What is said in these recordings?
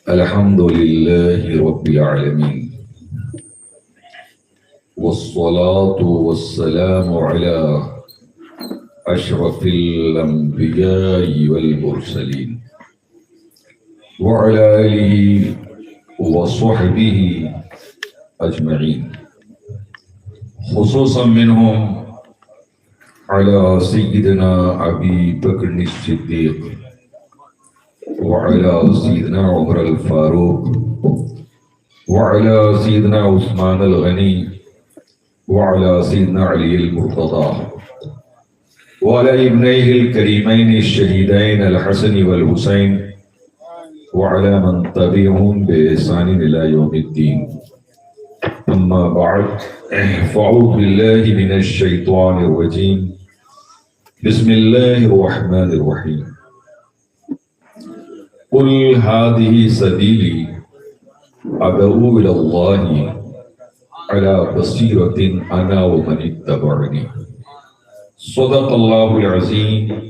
الحمد لله رب العالمين والصلاة والسلام على أشرف الأنبياء والمرسلين وعلى آله وصحبه أجمعين، خصوصا منهم على سيدنا أبي بكر الصديق وعلى سيدنا عمر الفاروق وعلى سيدنا عثمان الغني وعلى سيدنا علي المرتضى وعلى ابنيه الكريمين الشهيدين الحسن والحسين وعلى من تبعهم بإحسان إلى يوم الدين. أما بعد، فأعوذ بالله من الشيطان الرجيم. بسم الله الرحمن الرحيم. قل هذه سبيلي أدعو إلى الله على بصيرة أنا ومن اتبعني. صدق الله العظيم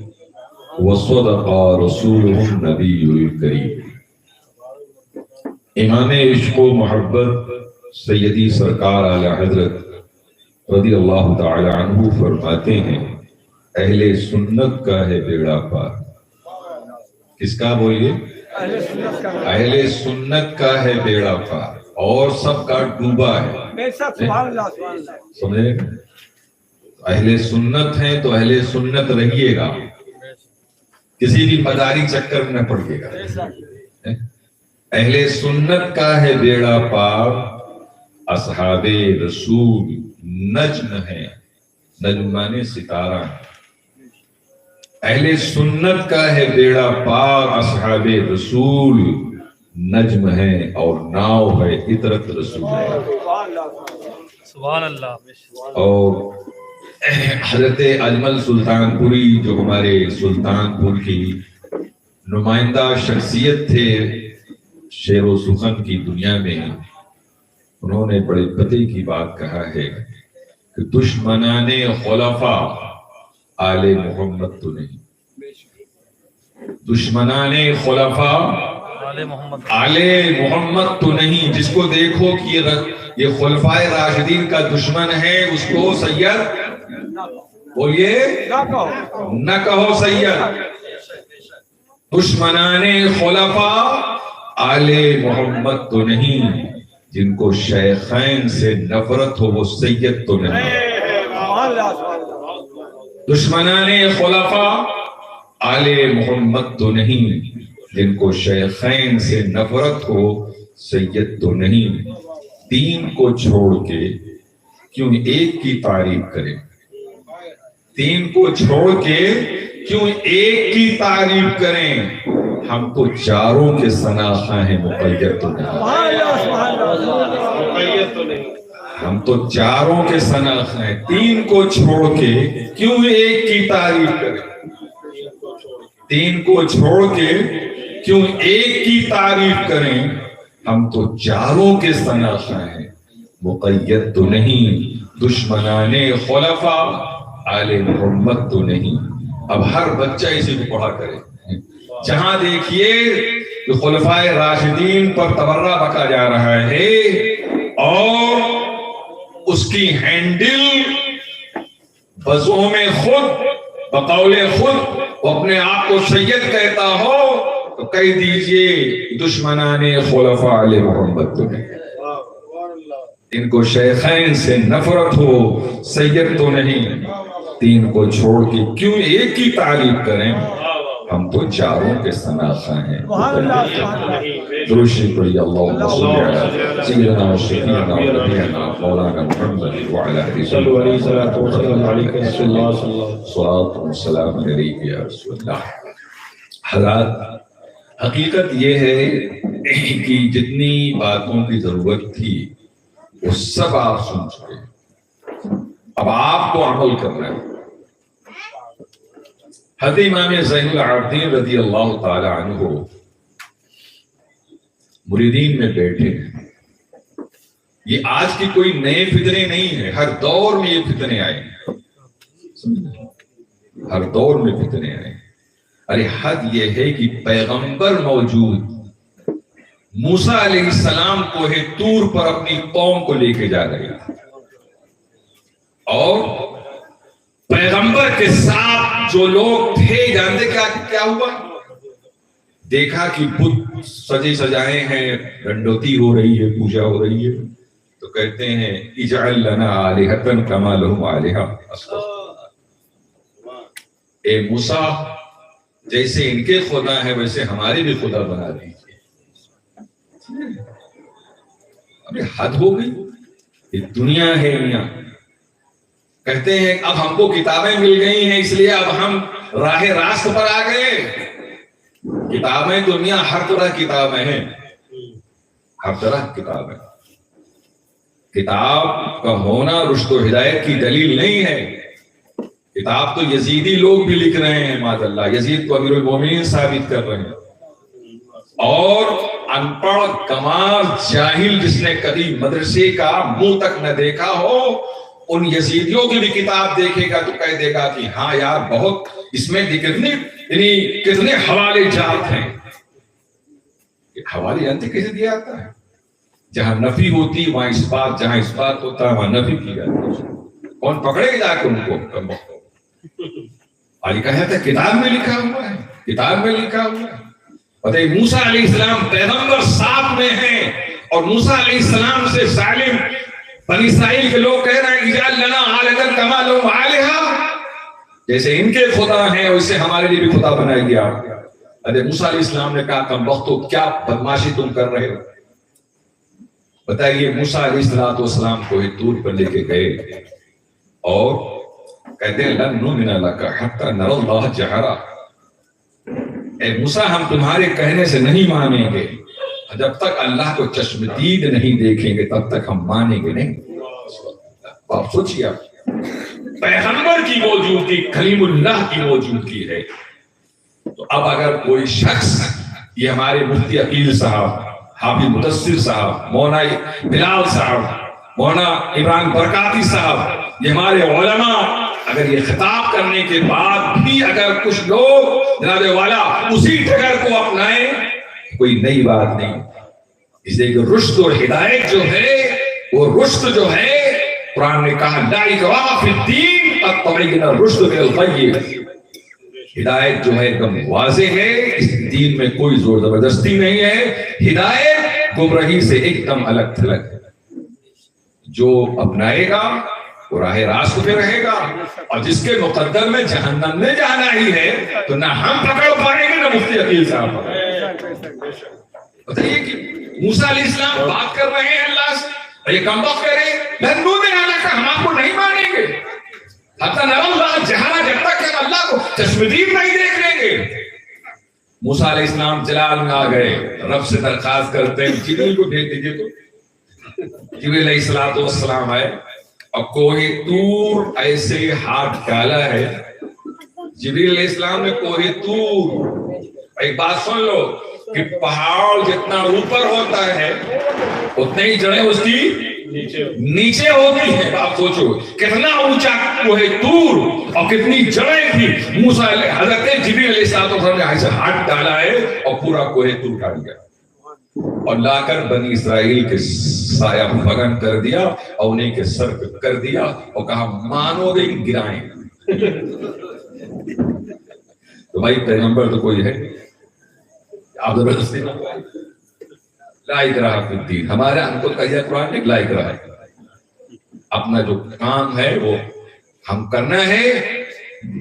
وصدق رسوله النبي الكريم. امام عشق و محبت سیدی سرکار اعلی حضرت رضی اللہ تعالی عنہ فرماتے ہیں، اہل سنت کا ہے بیڑا پار. کس کا بولیے؟ اہل سنت کا ہے بیڑا پار اور سب کا ڈوبا ہے. سمجھے؟ اہل سنت ہیں تو اہل سنت رہیے گا، کسی بھی مداری چکر میں نہ پڑیے گا. اہل سنت کا ہے بیڑا پار، اصحاب رسول نجم ہے. نجم مانے ستارہ. اہل سنت کا ہے بیڑا پار، اصحاب رسول نجم ہے اور ناؤ ہے اطرت رسول ہے. سبحان اللہ. اور حضرت اجمل سلطان پوری جو ہمارے سلطان پور کی نمائندہ شخصیت تھے شعر و سخن کی دنیا میں، انہوں نے بڑے پتے کی بات کہا ہے کہ دشمنان خلفاء آل محمد تو نہیں. دشمنان خلفاء آل محمد تو نہیں. جس کو دیکھو کہ یہ خلفاء راشدین کا دشمن ہے، اس کو سید بولیے نہ کہو سید. دشمنان خلفاء آل محمد تو نہیں. جن کو شیخین سے نفرت ہو وہ سید تو نہیں. دشمنان خلفاء آل محمد تو نہیں. جن کو شیخین سے نفرت ہو سید تو نہیں. دین کو چھوڑ کے کیوں ایک کی تعریف کریں؟ دین کو چھوڑ کے کیوں ایک کی تعریف کریں؟ ہم تو چاروں کے شناخواں ہیں، مقید تو نہیں. ہم تو چاروں کے شناخواں ہیں. دین کو چھوڑ کے کیوں ایک کی تعریف کریں؟ دین کو چھوڑ کے کیوں ایک کی تعریف کریں؟ ہم تو چاروں کے شناخواں ہیں، مقید تو نہیں. دشمنان خلفاء آل محمد تو نہیں. اب ہر بچہ اسی کو پڑھا کرے. جہاں دیکھیے کہ خلفائے راشدین پر تبرہ بکا جا رہا ہے اور اس کی ہینڈل بزعم خود بقول خود وہ اپنے آپ کو سید کہتا ہو تو کہہ دیجئے دشمنان خلفاء علیہ محمد تو نہیں. ان کو شیخین سے نفرت ہو سید تو نہیں. دین کو چھوڑ کے کیوں ایک کی تعریف کریں؟ ہم تو چاروں کے شناخواں ہیں. درود شریف پڑھیے. اللہم صلی علی سیدنا و شفیعنا و نبینا مولانا محمد وعلی آلہ صلو علیہ الصلوۃ والسلام علیک رسول اللہ صلی اللہ علیہ وسلم. صلاۃ و سلام علیک یا رسول اللہ. حضرات، حقیقت یہ ہے کہ جتنی باتوں کی ضرورت تھی وہ سب آپ سن چکے. اب آپ کو عمل کرنا ہے. حضرت امام زین العابدین رضی اللہ تعالی عنہ مریدین میں بیٹھے ہیں. یہ آج کی کوئی نئے فتنے نہیں ہیں، ہر دور میں یہ فتنے آئے ہیں. ہر دور میں فتنے آئے. ارے حد یہ ہے کہ پیغمبر موجود موسیٰ علیہ السلام کوہ طور پر اپنی قوم کو لے کے جا رہے تھے، اور پیغمبر کے ساتھ جو لوگ تھے جانتے کیا ہوا؟ دیکھا کہ بت سجے سجائے ہیں، ڈنڈوتی ہو رہی ہے، پوجا ہو رہی ہے، تو کہتے ہیں اجعل لنا آلہۃ کما لہم آلہہ، اے موسیٰ جیسے ان کے خدا ہے ویسے ہمارے بھی خدا بنا دیجیے۔ ابھی حد ہو گئی، یہ دنیا ہے یہاں۔ کہتے ہیں اب ہم کو کتابیں مل گئی ہیں اس لیے اب ہم راہ راست پر آ گئے۔ کتابیں دنیا ہر طرح کتابیں ہیں، ہر طرح کتابیں۔ کتاب کا ہونا رشد و ہدایت کی دلیل نہیں ہے۔ کتاب تو یزیدی لوگ بھی لکھ رہے ہیں، معاذ اللہ، یزید کو امیر المومنین ثابت کر رہے ہیں، اور ان پڑھ گنوار جاہل جس نے کبھی مدرسے کا منہ تک نہ دیکھا ہو ان یزیدیوں کی بھی کتاب دیکھے گا تو کہہ دے گا کہ ہاں یار بہت اس میں کتنے حوالے جات ہیں۔ حوالے جانتے کیسے دیا جاتا ہے؟ جہاں نفی ہوتی وہاں اس بات، جہاں اس بات ہوتا ہے وہاں نفی کی جاتی ہے۔ کون پکڑے گا جا کے ان کو؟ آج کہا تھا کتاب میں لکھا ہوا ہے، کتاب میں لکھا ہوا ہے۔ اور موسیٰ علیہ السلام پیغمبر ساتھ میں ہیں، اور موسیٰ علیہ السلام سے ظالم بنی اسرائیل کے لوگ کہہ رہے ہیں اجعل لنا آلہۃ کما لہم آلہہ، جیسے ان کے خدا ہیں ویسے ہمارے لیے بھی خدا بنائیے آپ۔ حضرت موسیٰ علیہ السلام نے کہا کم بختو کیا بدماشی تم کر رہے ہو؟ بتائیے موسیٰ علیہ السلام کو طور پر لے کے گئے اور کہتے ہیں لن نؤمن لک حتی نری اللہ جہرا، اے موسیٰ ہم تمہارے کہنے سے نہیں مانیں گے، جب تک اللہ کو چشم دید نہیں دیکھیں گے تب تک ہم مانیں گے نہیں۔ آپ سوچیے، پیغمبر کی موجودگی، کلیم اللہ کی موجودگی ہے، تو اب اگر کوئی شخص، یہ ہمارے مفتی عقیل صاحب، حافظ مدثر صاحب، مولانا بلال صاحب، مولانا عمران برکاتی صاحب، یہ ہمارے علماء اگر یہ خطاب کرنے کے بعد بھی اگر کچھ لوگ جناب والا اسی ٹگر کو اپنائیں، کوئی نئی بات نہیں۔ اس لیے کہ رشد اور ہدایت جو ہے، وہ رشد جو ہے، قرآن نے کہا لا اکراہ فی الدین قد تبین الرشد من الغی، ہدایت جو ہے ایک دم واضح ہے، اس دین میں کوئی زور زبردستی نہیں ہے، ہدایت گمراہی سے ایک دم الگ تھلگ ہے۔ جو اپنائے گا وہ راہ راست پہ رہے گا، اور جس کے مقدر میں جہنم میں جانا ہی ہے تو نہ ہم پکڑ پائیں گے نہ مفتی عقیل صاحب پکڑ۔ بتائیے کہ موسیٰ علیہ السلام بات کر رہے ہیں اللہ سے، یہ کم بخت کہہ رہے ہیں لن نؤمن لک، ہم آپ کو نہیں مانیں گے حتی نری اللہ جہرا، جب تک کہ ہم اللہ کو چشم دید نہیں دیکھ لیں گے۔ موسیٰ علیہ السلام جلال میں آ گئے، رب سے درخواست کرتے ہیں جبریل کو بھیج دیجیے، تو جبریل علیہ السلام آئے اور کوہ طور ایسے ہاتھ ڈالا ہے، جبریل علیہ السلام نے کوہ طور، ایک بات سن لو کہ پہاڑ جتنا اوپر ہوتا ہے اتنے ہی جڑیں اس کی نیچے ہوتی ہیں۔ آپ سوچو کتنا اونچا کوہ طور اور کتنی جڑیں تھی، موسیٰ حضرت جبریل علیہ السلام نے ایسے ہاتھ ڈالا ہے اور پورا کوہ طور اٹھا لیا اور لا کر بنی اسرائیل کے سایہ فگن کر دیا اور انہیں کے سر پہ کر دیا اور کہا مانو گے گرائیں۔ تو بھائی پیغمبر تو کوئی ہے، آپ زبردستی نہ لا اکراہ فی الدین، ہمارے ہم کو کہا قرآن نے لا اکراہ ہے، اپنا جو کام ہے وہ ہم کرنا ہے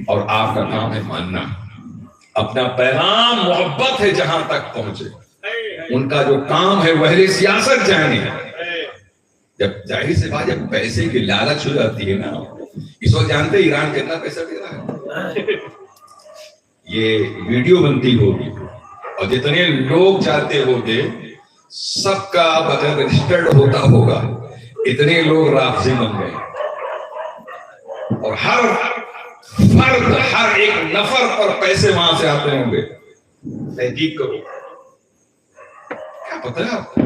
اور آپ کا کام ہے ماننا۔ اپنا پیغام محبت ہے جہاں تک پہنچے، ان کا جو کام ہے وہ اہل سیاست جانے۔ جب ظاہر سے بات جب پیسے کی لالچ ہو جاتی ہے نا، اس وقت جانتے ایران کتنا پیسہ دے رہا ہے، یہ ویڈیو بنتی ہوگی اور جتنے لوگ جاتے ہوگے سب کا اگر رجسٹرڈ ہوتا ہوگا، اتنے لوگ رافضی بن گئے، اور ہر فرد، ہر ایک نفر پر پیسے وہاں سے آتے ہوں گے۔ تحقیق کرو، کیا پتہ ہے آپ کو؟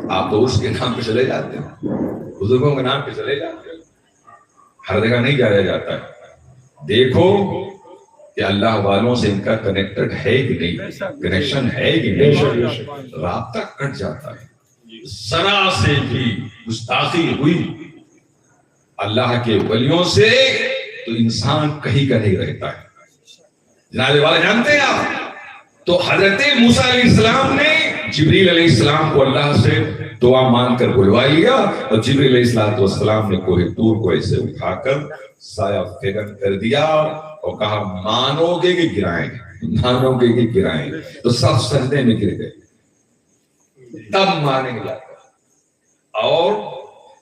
آپ تو اس کے نام پہ چلے جاتے ہیں، بزرگوں کے نام پہ چلے جاتے ہیں، ہر جگہ نہیں جایا جاتا ہے۔ دیکھو کہ اللہ والوں سے ان کا کنیکٹڈ ہے کہ نہیں، کنیکشن ہے کہ نہیں، رابطہ کٹ جاتا ہے. ذرا سے بھی گستاخی ہوئی اللہ کے ولیوں سے تو انسان کہیں کا نہیں رہتا ہے. جناب والا جانتے ہیں آپ، تو حضرت موسیٰ علیہ السلام نے جبریل علیہ السلام کو اللہ سے دعا مانگ کر بلوا لیا، اور جبریل علیہ السلام نے کوہ طور کو ایسے اٹھا کر سایہ فگن کر دیا اور کہا مانو گے کہ گرائیں گے، مانو گے کہ گرائیں گے. تو سب سجدے میں گر گئے، تب ماننے لگا. اور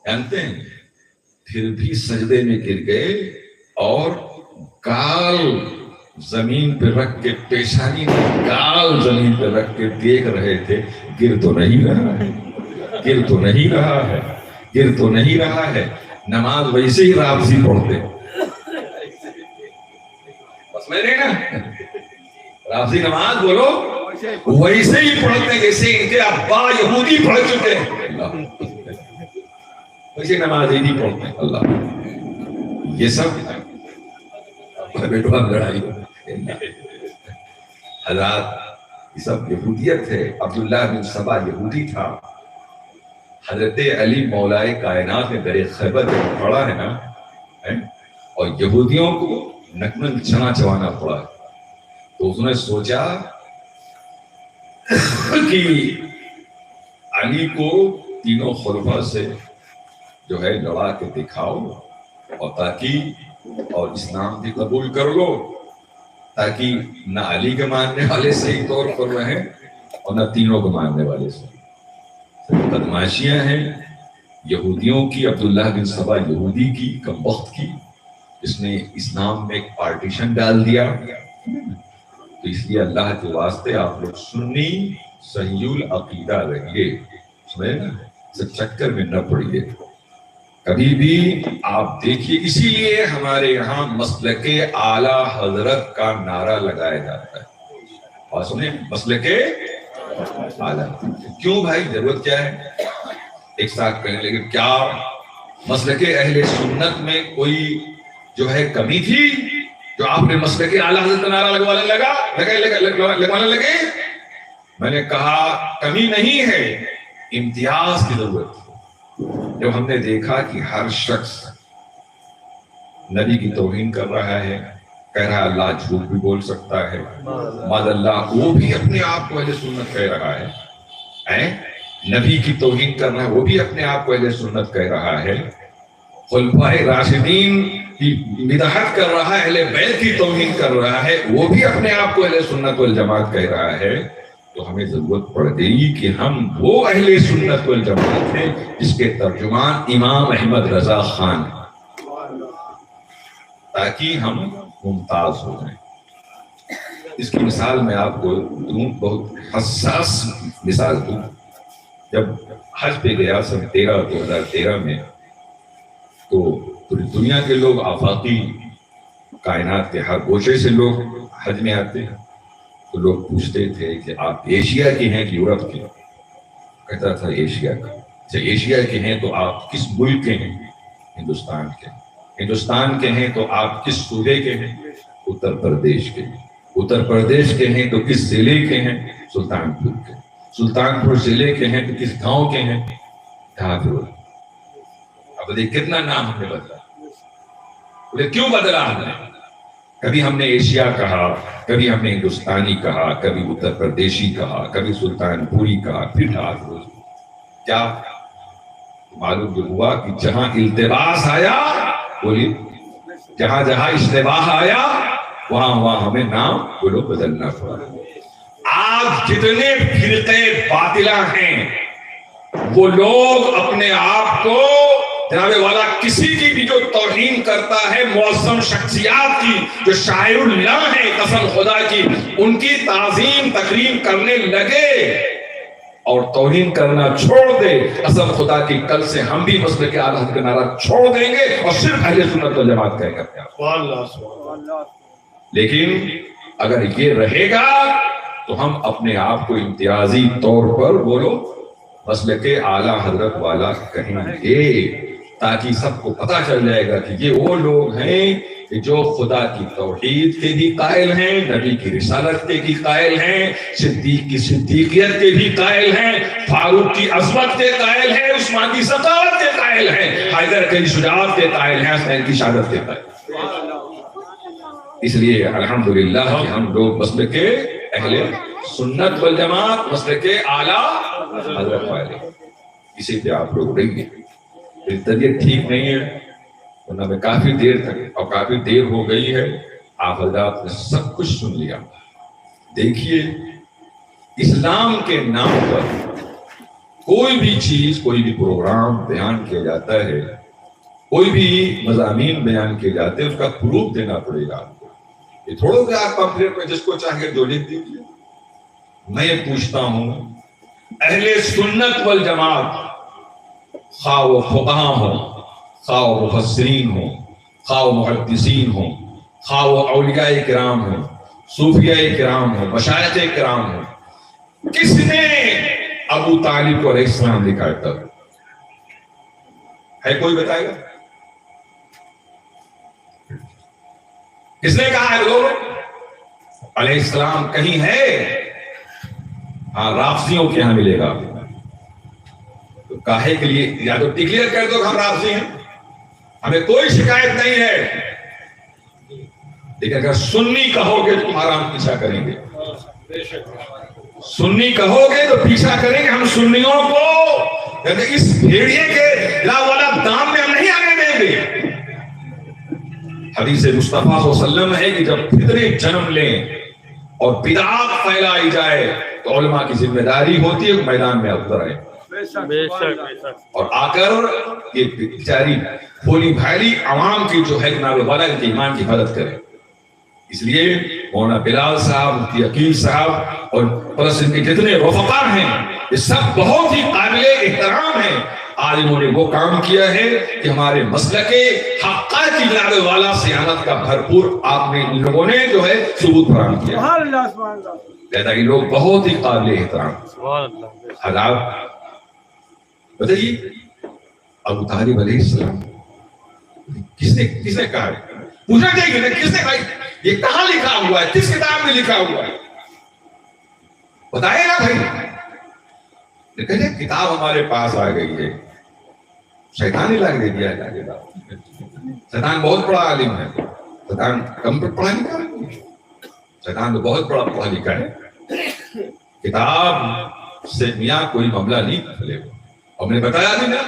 جانتے ہیں پھر بھی سجدے میں گر گئے اور گال زمین پہ رکھ کے، پیشانی میں گال زمین پہ رکھ کے دیکھ رہے تھے، گر تو نہیں رہا ہے، گر تو نہیں رہا ہے، گر تو نہیں رہا ہے. نماز ویسے ہی رابطی پڑھتے، بس میں نے نا رابطی نماز بولو ویسے ہی پڑھتے جیسے ان کے ابا یہودی پڑھ چکے ہیں، ویسے نماز ہی نہیں پڑھتے. اللہ یہ سب بیٹوا لڑائی حضرات، یہ سب یہودیت ہے. عبداللہ بن سبا یہودی تھا. حضرت علی مولائے کائنات میں در خیبر میں پڑا ہے نا، اور یہودیوں کو نکمن چنا چوانا پڑا، تو اس نے سوچا کہ علی کو تینوں خلفاء سے جو ہے لڑا کے دکھاؤ، اور تاکہ اور اسلام بھی قبول کر لو، تاکہ نہ علی کے ماننے والے صحیح طور پر رہیں اور نہ تینوں کو ماننے والے سے. بدماشیاں ہیں یہودیوں کی، عبداللہ بن سبا یہودی کی، کم وقت کی، اس نے اسلام میں ایک پارٹیشن ڈال دیا. تو اس لیے اللہ کے واسطے آپ لوگ سنی صحیح العقیدہ رہیے، سمجھے نا، اس چکر میں نہ پڑیے کبھی بھی. آپ دیکھیے اسی لیے ہمارے یہاں مسلک اعلیٰ حضرت کا نعرہ لگایا جاتا ہے. اور سنیں مسلک اعلیٰ، کیوں بھائی ضرورت کیا ہے؟ ایک ساتھ کہنے لگے کیا مسلک اہل سنت میں کوئی جو ہے کمی تھی جو آپ نے مسلک اعلیٰ حضرت کا نعرہ لگوانے لگے؟ میں نے کہا کمی نہیں ہے، امتیاز کی ضرورت ہے. جب ہم نے دیکھا کہ ہر شخص نبی کی توہین کر رہا ہے، کہہ رہا ہے اللہ جھوٹ بھی بول سکتا ہے، معاذ اللہ وہ بھی اپنے آپ کو اہل سنت کہہ رہا ہے، نبی کی توہین کر رہا ہے وہ بھی اپنے آپ کو اہل سنت کہہ رہا ہے، خلفاء راشدین کی مداحت کر رہا ہے، اہل بیت کی توہین کر رہا ہے، وہ بھی اپنے آپ کو اہل سنت والجماعت کہہ رہا ہے. تو ہمیں ضرورت پڑ گئی کہ ہم وہ اہل سنت والجماعت ہیں جس کے ترجمان امام احمد رضا خان ہیں، تاکہ ہم ممتاز ہو جائیں. اس کی مثال میں آپ کو دوں، بہت حساس مثال دوں. جب حج پہ گیا سن 2013 میں، تو پوری دنیا کے لوگ، آفاقی کائنات کے ہر گوشے سے لوگ حج میں آتے ہیں. تو لوگ پوچھتے تھے کہ آپ ایشیا کے ہیں کہ یورپ کے؟ کہتا تھا ایشیا کا. اچھا ایشیا کے ہیں تو آپ کس ملک کے ہیں؟ ہندوستان کے. ہندوستان کے ہیں تو آپ کس صوبے کے ہیں؟ اتر پردیش کے. اتر پردیش کے ہیں تو کس ضلع کے ہیں؟ سلطان پور کے. سلطان پور ضلع کے ہیں تو کس گاؤں کے ہیں؟ ڈھاکر. اب دیکھ کتنا نام ہم نے بدلا. بولے کیوں بدلا ہم نے؟ کبھی ہم نے ایشیا کہا، کبھی ہم نے ہندوستانی کہا، کبھی اتر پردیشی کہا، کبھی سلطان پوری کہا، پھر ڈھاکر. کیا معلوم جو ہوا کہ جہاں التباس آیا، بولی جہاں جہاں اشتباہ آیا وہاں ہمیں نام بولو بدلنا پڑا. آج جتنے فرقے باطلہ ہیں وہ لوگ اپنے آپ کو جناب والا کسی کی بھی جو توہین کرتا ہے، معظم شخصیات کی جو شاعر اللہ ہے قسم خدا کی، ان کی تعظیم تکریم کرنے لگے اور توہین کرنا چھوڑ دے، قسم خدا کی کل سے ہم بھی مسلک اعلیٰ حضرت کا نعرہ چھوڑ دیں گے اور صرف اہل سنت والجماعت کہے گا. لیکن اگر یہ رہے گا تو ہم اپنے آپ کو امتیازی طور پر بولو مسلک اعلیٰ حضرت والا کہیں گے، تاکہ سب کو پتا چل جائے گا کہ یہ وہ لوگ ہیں کہ جو خدا کی توحید کے بھی قائل ہیں، نبی کی رسالت کے بھی قائل ہیں، صدیق کی صدیقیت کے بھی قائل ہیں، فاروق کی عظمت کے قائل ہیں، عثمان کی سخاوت کے قائل ہیں، حیدر کی شجاعت کے قائل ہیں، حسین کی شہادت کے قائل ہیں۔ اس لیے الحمدللہ کہ ہم لوگ مسلک کے اہل سنت والجماعت، مسلک کے اعلیٰ حضرت والے، اسی پہ آپ لوگ رہیں گے۔ طبیعت ٹھیک نہیں ہے، ورنہ میں کافی دیر تک، اور کافی دیر ہو گئی ہے، آپ حضرات نے سب کچھ سن لیا۔ دیکھیے اسلام کے نام پر کوئی بھی چیز، کوئی بھی پروگرام بیان کیا جاتا ہے، کوئی بھی مضامین بیان کیے جاتے ہیں، اس کا پروف دینا پڑے گا۔ یہ تھوڑا کہ آپ پمفلیٹ میں جس کو چاہیے جو لکھ دیجیے۔ میں یہ پوچھتا ہوں اہل سنت والجماعت، خواہ وہ فقہاء ہوں، خواہ وہ مفسرین ہوں، خواہ وہ محدثین ہوں، خواہ وہ اولیاء کرام ہوں، صوفیاء کرام ہوں، مشائخ کرام ہوں، کس نے ابو طالب کو علیہ السلام لکھا تھا؟ ہے کوئی بتائے گا؟ کس نے کہا ہے لوگ علیہ السلام کہیں ہے؟ ہاں رافضیوں کے یہاں ملے گا۔ تو کاہے کے لیے یا تو ڈکلیئر کر دو کہ ہم رافضی ہیں، ہمیں کوئی شکایت نہیں ہے، لیکن اگر سنی کہو گے تو تمہارا ہم پیچھا کریں گے، سنی کہو گے تو پیچھا کریں گے ہم سنیوں کو، کہتے اس بھیڑیے کے لا والا دام میں ہم نہیں آنے دیں گے۔ حدیث مصطفیٰ صلی اللہ علیہ وسلم ہے کہ جب فتنے جنم لیں اور بدعات پھیلائی جائے تو علماء کی ذمہ داری ہوتی ہے میدان میں اتر آئے اور آ کر یہ بیچاری بھولی بھالی عوام کی جو ہے جناب والا ان کے ایمان کی حفاظت کرے۔ اس لیے مولانا بلال صاحب، مفتی عقیل صاحب اور پلس ان کے جتنے رفقا ہیں یہ سب بہت ہی قابل احترام ہیں۔ آج انہوں نے وہ کام کیا ہے کہ ہمارے مسلک حقہ کی جناب والا سیانت کا بھرپور آپ نے ان لوگوں نے جو ہے ثبوت فراہم کیا۔ لہذا یہ لوگ بہت ہی قابل احترام۔ حضرات بتائیے ابو طالب علیہ السلام کس نے کہا ہے؟ پوچھنا چاہیے کس نے کہا؟ یہ کہاں لکھا ہوا ہے؟ کس کتاب میں لکھا ہوا ہے؟ بتائے گا بھائی؟ کہتے کتاب ہمارے پاس آ گئی ہے، شیطان ہی لا کے دیا ہے۔ شیطان بہت بڑا عالم ہے، شیطان کم پڑھا لکھا ہے، شیطان تو بہت بڑا پڑھا لکھا ہے۔ کتاب سے میاں کوئی معاملہ نہیں کھلے گا۔ اور میں نے بتایا بھی نا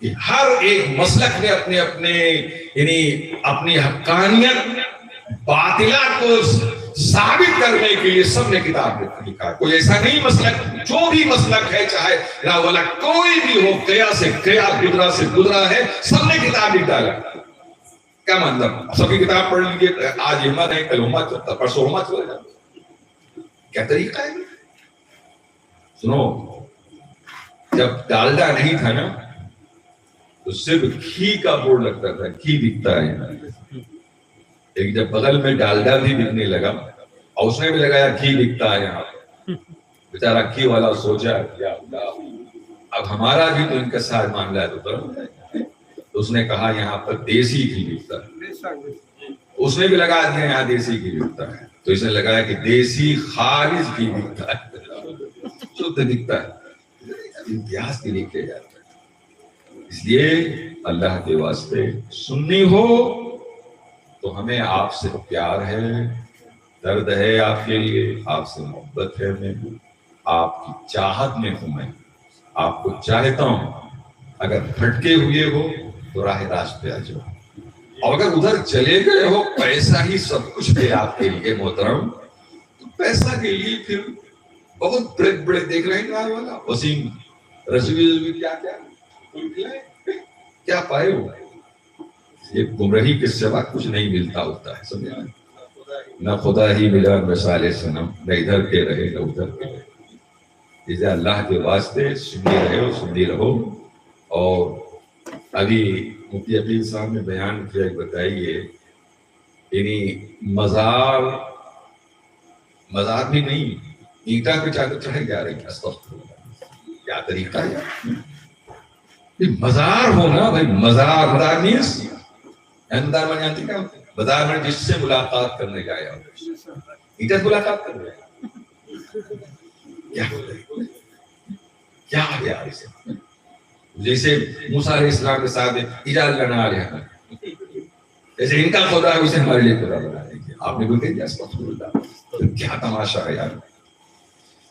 کہ ہر ایک مسلک نے اپنے اپنے یعنی اپنی حقانیت باطلہ کو ثابت کرنے کے لیے سب نے کتاب لکھا ہے۔ کوئی ایسا نہیں مسلک، جو بھی مسلک ہے چاہے لا والا کوئی بھی ہو، گیا سے گیا، گزرا سے گزرا ہے، سب نے کتاب لکھ ڈالا۔ کیا مطلب؟ سب کی کتاب پڑھ لیجیے، آج ہمت ہے کل ہمت، پرسوں ہمت چلا جائے، کیا طریقہ ہے؟ سنو، جب ڈالڈا نہیں تھا نا تو صرف گھی کا بورڈ لگتا تھا، گھی بکتا ہے۔ ایک جب بغل میں ڈالڈا بھی بکنے لگا اور اس نے بھی لگایا گھی بکتا ہے یہاں، بیچارہ گھی والا سوچا کیا اب ہمارا بھی تو ان کے ساتھ معاملہ ہے تو اس نے کہا یہاں پر دیسی گھی بکتا ہے۔ اس نے بھی لگا دیا یہاں دیسی گھی بکتا ہے، تو اس نے لگایا کہ دیسی خالص گھی بکتا ہے، شدھ بکتا ہے۔ امتیاز کے لیے کیا جاتا ہے۔ اس لیے اللہ کے واسطے سنی ہو تو ہمیں آپ سے پیار ہے، درد ہے آپ کے لیے، آپ سے محبت ہے، میں آپ کی چاہت میں ہوں، میں آپ کو چاہتا ہوں۔ اگر بھٹکے ہوئے ہو تو راہ راست پہ آ جاؤ، اور اگر ادھر چلے گئے ہو پیسہ ہی سب کچھ ہے آپ کے لیے محترم، تو پیسہ کے لیے پھر بہت بڑے بڑے دیکھ رہے ہیں والا وسیم رسوی کیا پائے ہو؟ یہ گمراہی کے سوا کچھ نہیں ملتا ہوتا ہے، سمجھا؟ نہ خدا ہی ملا مثال صنم، نہ ادھر کے رہے نہ ادھر کے رہے۔ اسے اللہ کے واسطے سنی رہو۔ اور ابھی مفتی عقیل صاحب نے بیان کیا، بتائیے یعنی مزار بھی نہیں، اینٹا پہ چادر چڑھائی جا رہی ہے، استغفراللہ، کیا طریقہ ہے؟ مزار ہونا بھائی، مزار مینس اندر میں جانتی کیا ہوتا ہے؟ بازار میں جس سے ملاقات کرنے گیا ادھر ملاقات کر رہے کیا گیا اسے جیسے موسیٰ علیہ السلام کے ساتھ اجازت لنا رہا جیسے ان کا خدا ہے اسے ہمارے لیے خدا بنا دیجیے. آپ نے کوئی کہا استغفر اللہ, کیا تماشا ہے یار.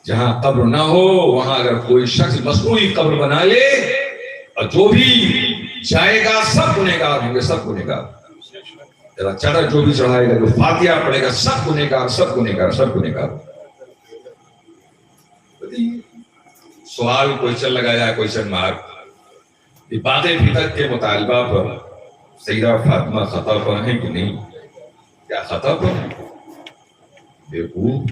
جہاں قبر نہ ہو وہاں اگر کوئی شخص مصنوعی قبر بنا لے اور جو بھی جائے گا سب گنہگار ہوں گے, سب گنہگار. چادر جو بھی چڑھائے گا, جو فاتحہ پڑھے گا, سب گنہگار, سب گنہگار, سب گنہگار. سوال کوئسچن لگایا, کوئسچن مارک. باغ فتق کے مطالبہ پر سیدہ فاطمہ خطا پر ہیں کہ نہیں؟ کیا خطا پر ہیں؟ دیکھو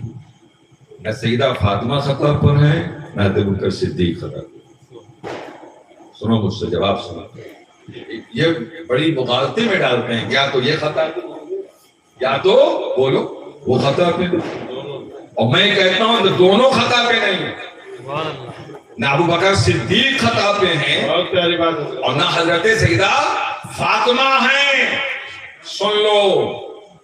نہ سیدہ فاطمہ خطا پر ہیں نہ ابو بکر صدیق خطا پر. سنو مجھ سے, جواب سنو. یہ بڑی مغالطے میں ڈالتے ہیں, یا تو یہ خطا یا تو بولو وہ خطا پہ. اور میں کہتا ہوں دونوں خطا پہ نہیں, نہ ابو بکر صدیق خطا پہ ہیں اور نہ حضرت سیدہ فاطمہ ہیں. سن لو.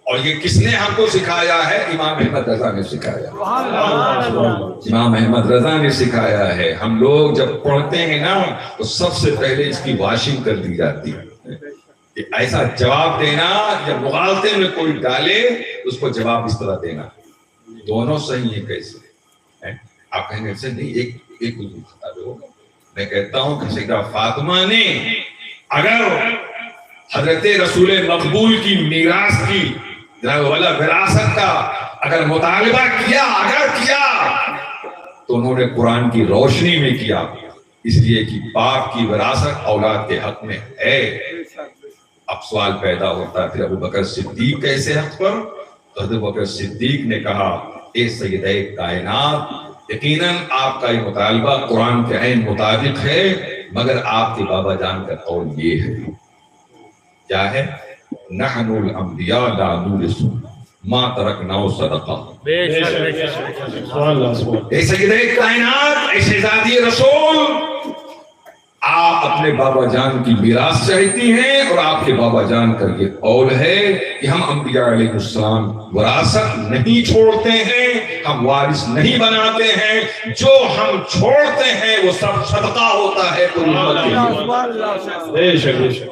اور یہ کس نے ہم کو سکھایا ہے؟ امام احمد رضا نے سکھایا. امام احمد رضا نے سکھایا ہے. ہم لوگ جب پڑھتے ہیں نا تو سب سے پہلے اس کی واشنگ کر دی جاتی ہے. کہ ایسا جواب دینا, جب مغالطے میں کوئی ڈالے اس کو جواب اس طرح دینا. دونوں صحیح ہیں. کیسے آپ کہیں گے سے نہیں, ایک خطا ہوگا. میں کہتا ہوں کہ سیدہ فاطمہ نے اگر حضرت رسول مقبول کی میراث کی والا وراثت کا اگر مطالبہ کیا, اگر کیا تو انہوں نے قرآن کی روشنی میں کیا, اس لیے کہ باپ کی وراثت اولاد کے حق میں ہے. اب سوال پیدا ہوتا ہے پھر ابو بکر صدیق کیسے حق پر؟ تو ابو بکر صدیق نے کہا اے سیدہ کائنات, یقیناً آپ کا یہ مطالبہ قرآن کے عین مطابق ہے, مگر آپ کے بابا جان کا قول یہ ہے. کیا ہے؟ نحن الانبیاء لا نورث ما ترکنا صدقہ. اے سیدہ کائنات, اے شہزادی رسول, آپ اپنے بابا جان کی میراث چاہتی ہیں اور آپ کے بابا جان کا یہ قول ہے کہ ہم انبیاء علیہ السلام وراثت نہیں چھوڑتے ہیں, ہم وارث نہیں بناتے ہیں, جو ہم چھوڑتے ہیں وہ سب صدقہ ہوتا ہے پوری امت کے لیے.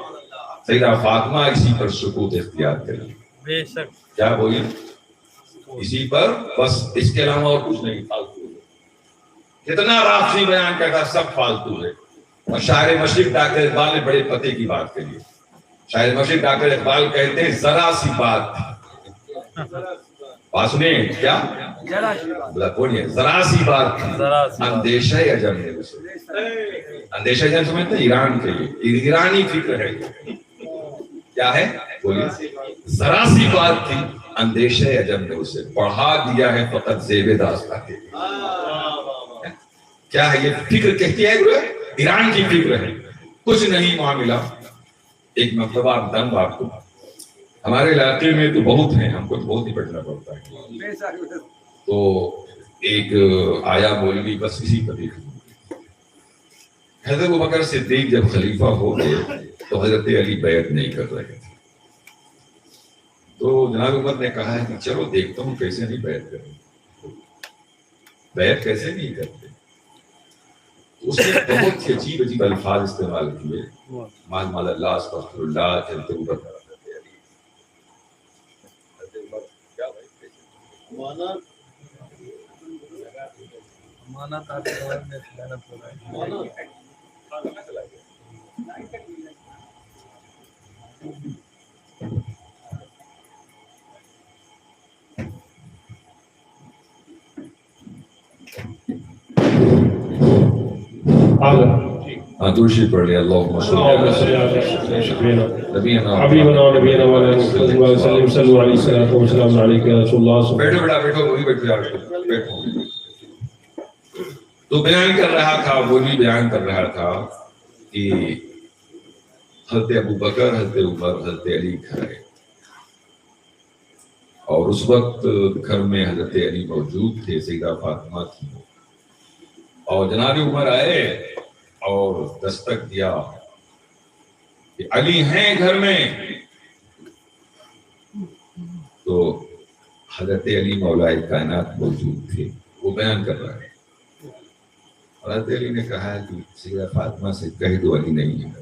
سیدہ فاطمہ اسی پر سکوت اختیار کریں. بے شک. کیا بولی؟ اسی پر بس, اس کے علاوہ اور کچھ نہیں. فالتو ہے. جتنا رافضی بیان کرتا سب فالتو ہے. اور شاعر مشرق ڈاکٹر اقبال نے بڑے پتے کی بات کہی. شاعر مشرق ڈاکٹر اقبال کہتے ہیں ذرا سی بات تھی. بات سنیں کیا؟ بولیے ذرا سی بات تھی, اندیشہ عجم نے اسے. اندیشہ عجم سمجھتے ہیں ایران کے لیے, ایرانی فکر ہے. کیا ہے؟ بولیے. ذرا سی بات تھی, اندیشہ عجم نے اسے بڑھا دیا ہے فقط زیب داستان کے. کیا ہے یہ فکر؟ کہتی ہے ایران کی فکر ہے. کچھ نہیں معاملہ. ایک مرتبہ بتاؤں آپ کو, ہمارے علاقے میں تو بہت ہیں, ہم کو تو بہت ہی پڑھنا پڑتا ہے. تو ایک آیا مولوی, بس اسی پر دیکھ. حضرت ابوبکر صدیق جب خلیفہ ہو گئے تو حضرت علی بیعت نہیں کر رہے تھے. تو جناب عمر نے کہا ہے کہ چلو دیکھتا ہوں کیسے نہیں بیعت کریں, بیعت کیسے نہیں کرتے. اس نے بہت ہی عجیب عجیب الفاظ استعمال کیے. مال اللہ, استغفر اللہ, چلتے اوپر دوشی پڑھ لیا. اللہم صلی حبیبنا و نبینا و علیہ وسلم صلو علیہ الصلوۃ والسلام علیک یا رسول اللہ. بیٹھو بیٹا, بیٹھو, وہی بیٹھو. تو بیان کر رہا تھا, وہ بھی بیان کر رہا تھا کہ حضرت ابو بکر, حضرت عمر, حضرت علی گھر ہے, اور اس وقت گھر میں حضرت علی موجود تھے, سیدہ فاطمہ تھی. اور جناب عمر آئے اور دستک دیا کہ علی ہیں گھر میں. تو حضرت علی مولا کائنات موجود تھے، وہ بیان کر رہا ہے. حضرت علی نے کہا کہ سیدہ فاطمہ سے کہہ دو علی نہیں ہے.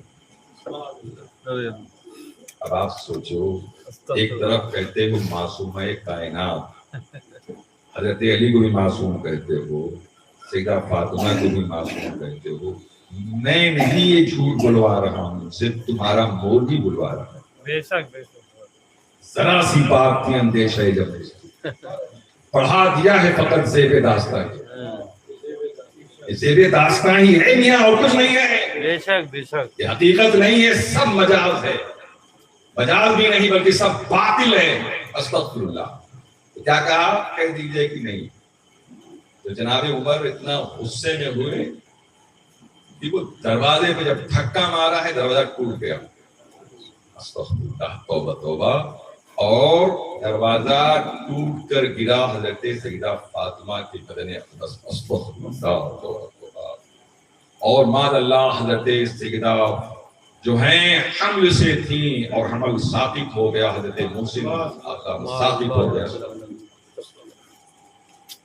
اب آپ سوچو، ایک طرف کہتے ہو معصومہ کائنات، حضرت علی کو بھی معصوم کہتے ہو، سیدہ فاطمہ کو بھی معصوم کہتے ہو. میں نہیں یہ جھوٹ بلوا رہا ہوں، صرف تمہارا مولوی بلوا رہا ہے. بے شک بے شک. ذرا سی بات کی اندیشہ ہے جب پڑھا دیا ہے فقط زیب داستان. زیب داستان ہی ہے میاں، اور کچھ نہیں ہے. بے شک بے شک. یہ حقیقت نہیں ہے، سب مجاز ہے. مجاز بھی نہیں بلکہ سب باطل ہے. استغفر اللہ. تو کیا کہا؟ کہہ دیجئے کہ نہیں. تو جناب عمر اتنا غصے میں ہوئے کہ وہ دروازے پہ جب دھکا مارا ہے دروازہ ٹوٹ گیا. استغفر اللہ، توبہ توبہ. اور دروازہ ٹوٹ کر گرا حضرت سیدہ فاطمہ کے بدن اقدس. استغفر اللہ، توبہ توبہ. اور ماذ اللہ حضرت سیدہ جو ہیں حمل سے تھیں اور حمل ثابت ہو گیا. حضرت محسن آقا ثابت ہو گیا.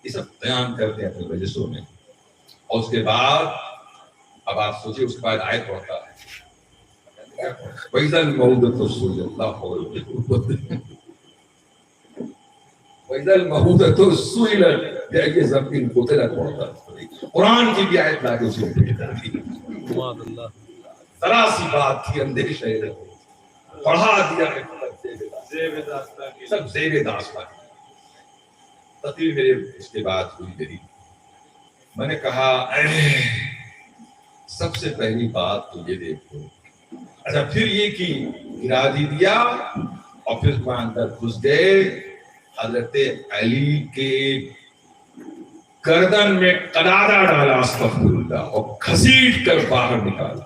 یہ سب بیان کرتے ہیں اپنے مجلسوں میں. اور اس کے بعد اب آپ سوچیں، اس کے بعد آیت پڑھتا ہے وَإِذَا الْمَوْءُودَةُ سُئِلَتْ. لا حول ولا قوة وَإِذَا الْمَوْءُودَةُ سُئِلَتْ بِأَيِّ ذَنبٍ قُتِلَتْ پڑھتا ہے. قرآن کی بھی آیت لا کے اس کو بھیجا دی. ذرا سی بات تھی، اندیشہ ہے، پڑھا دیا ہے سب زیب داستان. تقریر میرے اس کے بعد ہوئی میری. میں نے کہا سب سے پہلی بات تو یہ دیکھو. اچھا پھر یہ کہ گرا دیا اور پھر وہاں اندر گھس گئے. حضرت علی کے گردن میں قلادہ ڈالا استغفر اللہ اور گھسیٹ کر باہر نکالا.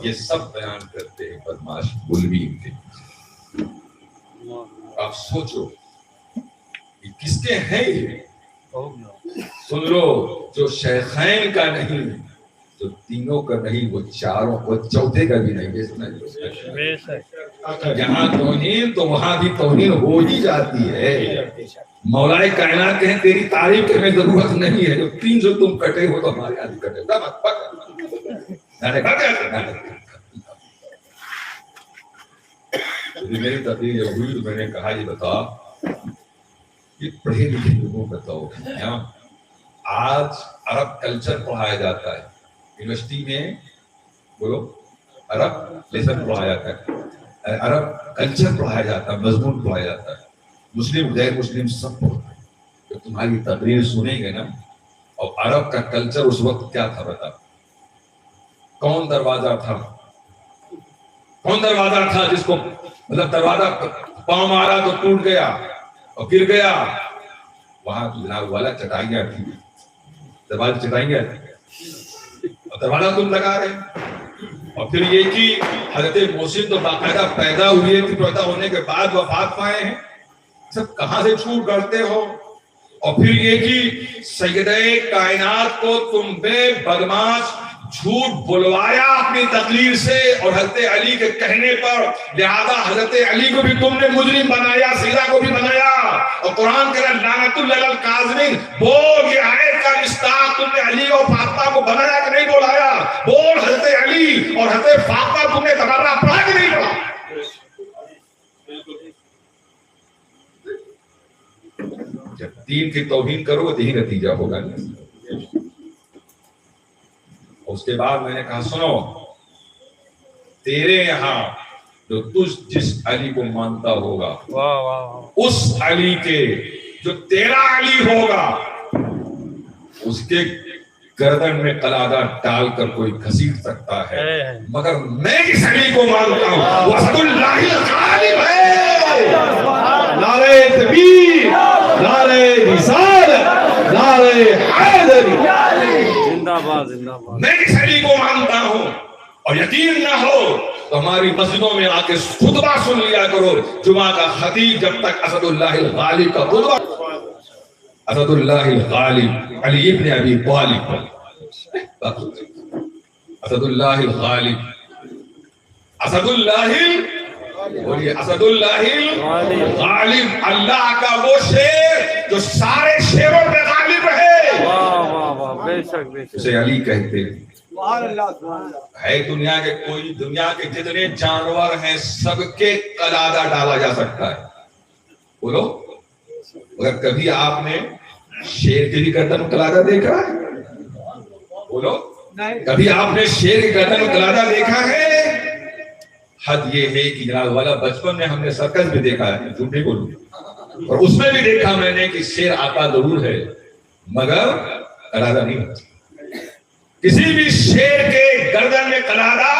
یہ سب بیان کرتے ہیں بدماش مولوی کے. آپ سوچو یہ کس کے ہیں؟ یہ سن لو، جو شیخین کا نہیں، جو تینوں کا نہیں، وہ چاروں، وہ چوتھے کا بھی نہیں. یہاں توہین تو وہاں بھی توہین ہو ہی جاتی ہے. مولا کائنات کہیں تیری تعریف کی ہمیں ضرورت نہیں ہے، جو 300 تم کٹے ہو تو ہمارے آدھی کٹے. میری تقریر جب ہوئی تو میں نے کہا یہ بتا، یہ پڑھے لکھے لوگوں کا تو آج عرب کلچر پڑھایا جاتا ہے یونیورسٹی میں. بولو، عرب لیسن پڑھایا جاتا ہے، عرب کلچر پڑھایا جاتا ہے، مضمون پڑھایا جاتا ہے. مسلم غیر مسلم سب پڑھتے ہیں. جب تمہاری تقریر سنیں گے نا، اور عرب کا کلچر اس وقت کیا تھا بتا. کون دروازہ تھا، کون دروازہ تھا جس کو مطلب دروازہ پاؤں مارا تو ٹوٹ گیا اور گر گیا. وہاں تو جناب والا چٹائیاں تھی، دروازے چٹائیاں تھی اور دروازہ تم لگا رہے. اور پھر یہ کہ حضرت محسن تو باقاعدہ پیدا ہوئے تھے، پیدا ہونے کے بعد وفات پائے ہیں. سب کہاں سے جھوٹ کرتے ہو. اور پھر یہ کہ سیدہ کائنات کو تم بے بدماش جھوٹ بلوایا اپنی تقریر سے اور حضرت علی کے کہنے پر، لہذا حضرت علی کو بھی تم نے مجرم بنایا، سیدہ کو بھی بنایا. اور قرآن کے لعنت اللہ الکاذبین. بول یہ آیت کا مصداق تم نے علی اور فاطمہ کو بنایا کہ نہیں بلایا؟ بول حضرت علی اور حضرت فاطمہ تم نے تبادلہ پڑھا کہ نہیں پڑھا؟ جب دین کی توہین کرو گے تو یہی نتیجہ ہوگا. اس کے بعد میں نے کہا سنو، تیرے یہاں جو جس علی کو مانتا ہوگا اس علی کے جو تیرا علی ہوگا اس کے گردن میں قلادہ ڈال کر کوئی گھسیٹ سکتا ہے، مگر میں جس علی کو مانتا ہوں وہ اسد اللہ الغالب ہے. نعرہ تکبیر، نعرہ رسالت، نعرہ حیدری. میں اس علی کو مانتا ہوں. اور یقین نہ ہو تو ہماری مسجدوں میں آ کے خطبہ سن لیا کرو. جمعہ کا خطیب جب تک اسد اللہ الغالب کا خطبہ، اسد اللہ الغالب علی ابن ابی طالب، اسد اللہ الغالب، اسد اللہ بولیے اسد اللہ غالب, اللہ کا وہ شیر جو سارے شیروں پہ غالب ہے. واہ واہ واہ, بے شک بے شک. اسے علی کہتے ہیں. ہے دنیا کے کوئی, دنیا کے جتنے جانور ہیں سب کے قلادہ ڈالا جا سکتا ہے. بولو, اگر کبھی آپ نے شیر کی بھی گردن میں قلادہ دیکھا ہے؟ بولو, کبھی آپ نے شیر کی گردن میں قلادہ دیکھا ہے؟ حد یہ ہے کہ جناب والا بچپن میں ہم نے سرکس بھی دیکھا ہے, جھوٹ نہیں بولوں, اور اس میں بھی دیکھا میں نے کہ شیر آتا ضرور ہے مگر قلادہ نہیں ہوتا. کسی بھی شیر کے گردن میں قلادہ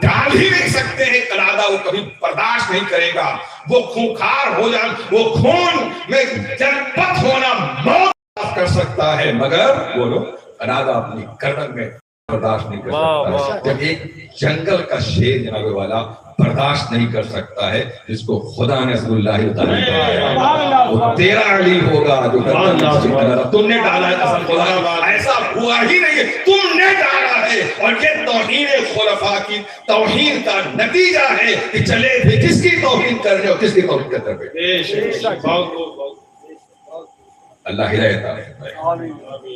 ڈال ہی نہیں سکتے ہیں. قلادہ وہ کبھی برداشت نہیں کرے گا. وہ خونخوار ہو جائے, وہ خون میں جلپت ہونا موت کر سکتا ہے مگر وہ لوگ قلادہ اپنی گردن میں برداشت نہیں کر سکتا. جب ایک جنگل کا شیر جناب والا برداشت نہیں کر سکتا ہے, جس کو خدا نے رسول اللہ تعالیٰ کہا وہ تیرا علی ہوگا جو تم نے ڈالا ہے. قسم خدا ایسا ہوا ہی نہیں ہے, تم نے ڈالا ہے. اور یہ توہین خلفاء کی توہین کا نتیجہ ہے کہ چلے بھی کس کی توہین کر رہے ہو, کس کی توہین کرتے ہوئے. اللہ ہدایت عطا فرمائے.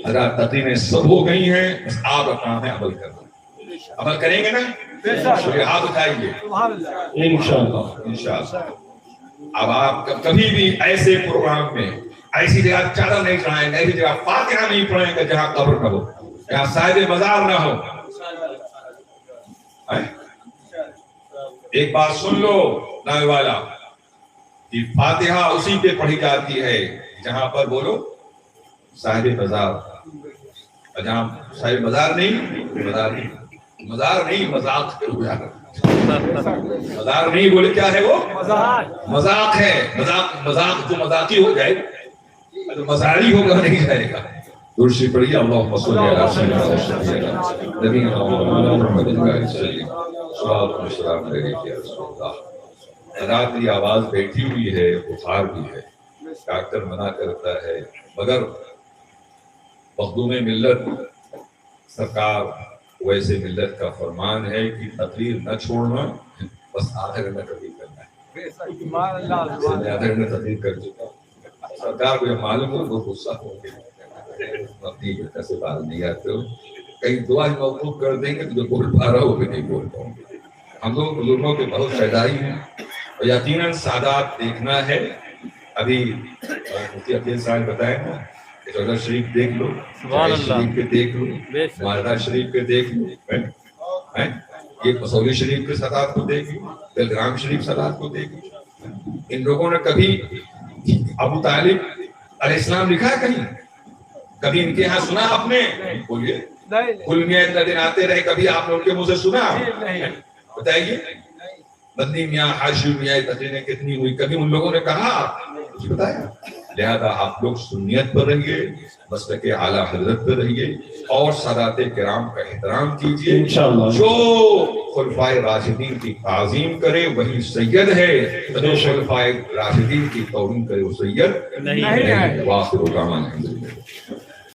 حضرات تقریباً سب ہو گئی ہیں, بس آپ کا کام ہے عمل کرنا. عمل کریں گے نا, ہاتھ اٹھائیے انشاءاللہ. انشاءاللہ اب آپ کبھی بھی ایسے پروگرام میں ایسی جگہ چادر نہیں چڑھائیں گے, ایسی جگہ فاتحہ نہیں پڑھیں گے جہاں قبر نہ ہو, جہاں صاحب مزار نہ ہو. ایک بات سن لو نائب والا, کہ فاتحہ اسی پہ پڑھی جاتی ہے جہاں پر بولو صاحب مزار, اور جہاں صاحب مزار نہیں, مزار نہیں مذاق, مزار نہیں بولے کیا ہے وہ مذاق ہے. مذاق تو مذاقی ہو جائے, مزاری ہوگا نہیں جائے گا. درشی پڑھیے اللہم صلی علی نبینا محمد السلام علیکم یا رسول اللہ. رات کی آواز بیٹھی ہوئی ہے, بخار بھی ہے, ڈاکٹر منع کرتا ہے, مگر مخدوم ملت سرکار ویسے ملت کا فرمان ہے کہ تقریر نہ چھوڑنا, بس آخر میں تقریر کرنا ہے. آخر میں تقریر کر چکا, سرکار کو یہ معلوم ہو, وہ غصہ ہو گے, اپنی جگہ سے باہر نہیں آتے ہو, کہیں دعا موقوف کر دیں گے تو جو بول پا رہا ہو بھی نہیں بول پاؤں گے. ہم لوگ بزرگوں کے بہت فائدائی ہیں, اور یقیناً سادات دیکھنا ہے. ابھی مفتی عقیل صاحب بتائے نا کہ چودہ شریف دیکھ لو, شریف کے دیکھ لو, مالدہ شریف کے دیکھ لو, یہ مسولی شریف کے سادات کو دیکھ لو, دلگرام شریف سادات کو دیکھ لو. ان لوگوں نے کبھی ابو طالب علیہ السلام لکھا ہے کہیں؟ کبھی ان کے یہاں سنا آپ نے؟ بولیے, کل میاں اتنا دن آتے رہے, کبھی آپ نے ان کے منہ سے سنا؟ بتائیے. بدنی میاں, حاشی میاں تقریریں کتنی ہوئی, کبھی ان لوگوں نے کہا کچھ بتایا؟ لہذا آپ لوگ سنیت پر رہیے, مسلک اعلیٰ حضرت پر رہیے, اور سادات کرام کا احترام کیجیے. جو خلفائے راشدین کی تعظیم کرے وہی سید ہے, جو خلفائے راشدین کی توہین کرے وہ سید نہیں ہے. واخر دعوانا الحمدللہ.